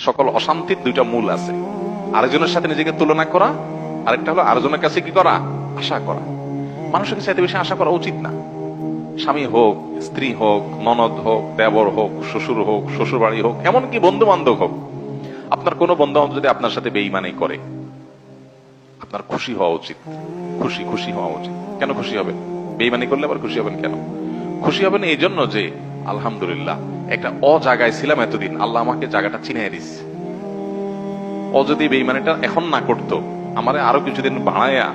সকল অশান্তির দুইটা মূল আছে, আরেকজনের সাথে নিজেকে তুলনা করা, আরেকটা হলো আরেকজনের কাছে কি করা, আশা করা। মানুষের চাইতে বেশি আশা করা উচিত না। স্বামী হোক, স্ত্রী হোক, ননদ হোক, দেবর হোক, শ্বশুর হোক, শ্বশুর বাড়ি হোক, এমনকি বন্ধু বান্ধব হোক, আপনার কোনো বন্ধু বান্ধব যদি আপনার সাথে বেঈমানি করে, আপনার খুশি হওয়া উচিত। খুশি হওয়া উচিত। কেন খুশি হবেন? বেঈমানি করলে আবার খুশি হবেন কেন? খুশি হবেন এই জন্য যে আলহামদুলিল্লাহ একটা জায়গায় ছিলাম এতদিন, আল্লাহ আমাকে জায়গাটা চিনিয়ে দিস। ও যদি বেঈমানিটা এখন না করতো, আমারে আরো কিছুদিন বাড়ায়া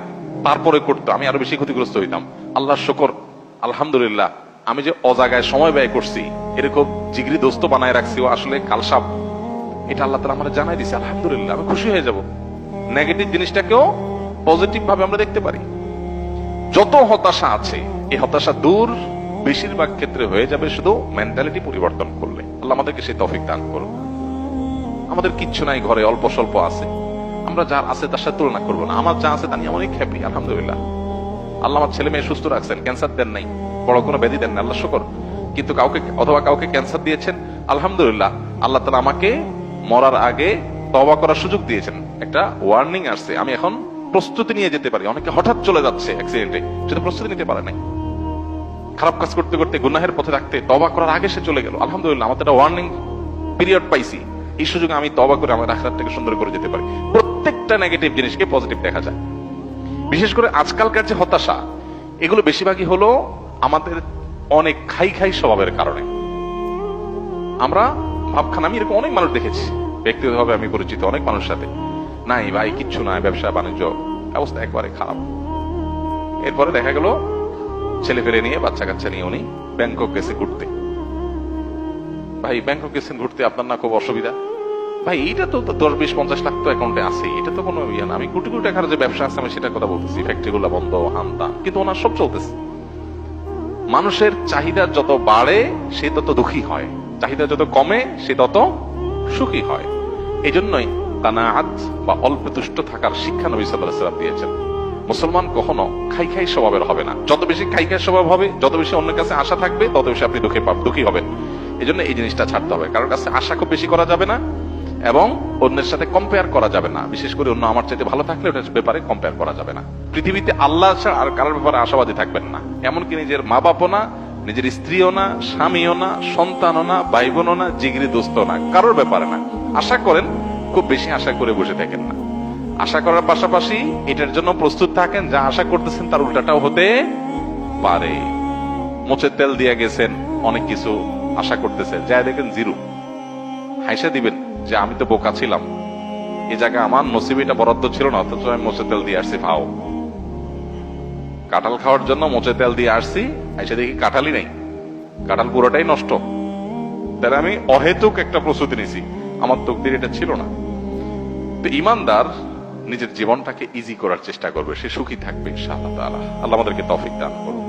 তারপরে করতো, আমি আরো বেশি ক্ষতিগ্রস্ত হইতাম। আল্লাহর শুকর, আলহামদুলিল্লাহ আমি যে জায়গায় সময় ব্যয় করছি, এরকম জিগরি দোস্ত বানায় রাখছি, ও আসলে কালসাপ, এটা আল্লাহ তাআলা আমারে জানাই দিছে। আলহামদুলিল্লাহ, আমি খুশি হয়ে যাব। নেগেটিভ জিনিসটাকেও পজিটিভ ভাবে আমরা দেখতে পারি। যত হতাশা আছে, এই হতাশা দূর বেশিরভাগ ক্ষেত্রে হয়ে যাবে শুধু মেন্টালিটি পরিবর্তন করলে। আল্লাহ আমাদেরকে সেই তৌফিক দান করুন। আমাদের কিচ্ছু নাই ঘরে, অল্প স্বল্প আছে, আমরা যার আছে তার সাথে তুলনা করবো না। আমার যা আছে তা নিয়ে অনেক হ্যাপি, আলহামদুলিল্লাহ। আল্লাহ আমার ছেলে মেয়ে সুস্থ রাখছেন, ক্যান্সার দেন নাই, বড় কোনো ব্যাধি দেন না, আল্লাহ শুকর। কিন্তু কাউকে ক্যান্সার দিয়েছেন, আলহামদুলিল্লাহ আল্লাহ তাআলা আমাকে মরার আগে তওবা করার সুযোগ দিয়েছেন। একটা ওয়ার্নিং আসছে, আমি এখন প্রস্তুতি নিয়ে যেতে পারি। অনেকে হঠাৎ চলে যাচ্ছে অ্যাক্সিডেন্টে, সেটা প্রস্তুতি নিতে পারে নাই। খারাপ কাজ করতে করতে গুনাহের পথে রাখতে তওবা করার আগে সে চলে গেল। আলহামদুলিল্লাহ আমাদের একটা ওয়ার্নিং পিরিয়ড পাইছি, এই সুযোগে আমি তওবা করে আমার আখিরাতটাকে সুন্দর করে যেতে পারি। প্রত্যেকটা নেগেটিভ জিনিসকে পজিটিভ দেখা যায়। বিশেষ করে আজকালকার যে হতাশা, এগুলো বেশিরভাগই হলো আমাদের অনেক খাই স্বভাবের কারণে। আমরা ভাবখান, আমি এরকম অনেক মানুষ দেখেছি ব্যক্তিগতভাবে, আমি পরিচিত অনেক মানুষের সাথে, নাই ভাই কিচ্ছু নাই, ব্যবসা বাণিজ্য অবস্থা একবারে খারাপ। এরপরে দেখা গেল ছেলে ফেলে নিয়ে, বাচ্চা কাচ্চা নিয়ে উনি ব্যাংকক গেছে ঘুরতে। ভাই ব্যাংকক গেছেন ঘুরতে, আপনার না খুব অসুবিধা? ভাই এইটা তো 10-20-50 লাখ তো অ্যাকাউন্টে আছে, এটা তো কোনো ইয়ে না। আমি কোটি কোটি টাকার যে ব্যবসা আছে আমি সেটা কথা বলতেছি, ফ্যাক্টরি গুলা বন্ধ, হানতাম, কিন্তু ওনার সব চলতেছে। মানুষের চাহিদা যত বাড়ে সে তত দুঃখী হয়, চাহিদা যত কমে সে তত সুখী হয়। এই জন্যই কানাআত বা অল্প তুষ্ট থাকার শিক্ষা নবী সাল্লাল্লাহু আলাইহি ওয়াসাল্লাম দিয়েছেন। মুসলমান কখনো খাই স্বভাবের হবে না। যত বেশি খাই স্বভাব হবে, যত বেশি অন্যের কাছে আশা থাকবে, তত বেশি আপনি দুঃখী হবেন। এই জন্য এই জিনিসটা ছাড়তে হবে। কারোর কাছে আশা খুব বেশি করা যাবে না, এবং অন্যের সাথে কম্পেয়ার করা যাবে না। বিশেষ করে অন্য আমার চাইতে ভালো থাকলে ওটার ব্যাপারে কম্পেয়ার করা যাবে না। পৃথিবীতে আল্লাহ ছাড়া আর কারোর ব্যাপারে আশাবাদী থাকবেন না। এমনকি নিজের মা বাপও না, নিজের স্ত্রীও না, স্বামীও না, সন্তানও না, ভাই বোনও না, জিগরি দোস্ত না, কারোর ব্যাপারে না। আশা করেন, খুব বেশি আশা করে বসে থাকেন না। আশা করার পাশাপাশি এটার জন্য প্রস্তুত থাকেন, যা আশা করতেছেন তার উল্টাটাও হতে পারে। মোচের তেল দিয়ে গেছেন, অনেক কিছু আশা করতেছেন, যা দেখেন জিরো। হাইসা দিবেন যে আমি তো বোকা ছিলাম, এই জায়গায় আমার নসিবিটা বরাদ্দ ছিল না, অথচ আমি মোচের তেল দিয়ে আসছি। ভাও, কাঁঠাল খাওয়ার জন্য মোচের তেল দিয়ে আসছি, হাইসা দেখি কাঁঠালই নেই, কাঁঠাল পুরোটাই নষ্ট। তাহলে আমি অহেতুক একটা প্রস্তুতি নিছি, আমার তকদির এটা ছিল না। তো ইমানদার নিজের জীবনটাকে ইজি করার চেষ্টা করবে, সে সুখী থাকবে ইনশাআল্লাহ তাআলা। আল্লাহ আমাদেরকে তৌফিক দান করুন।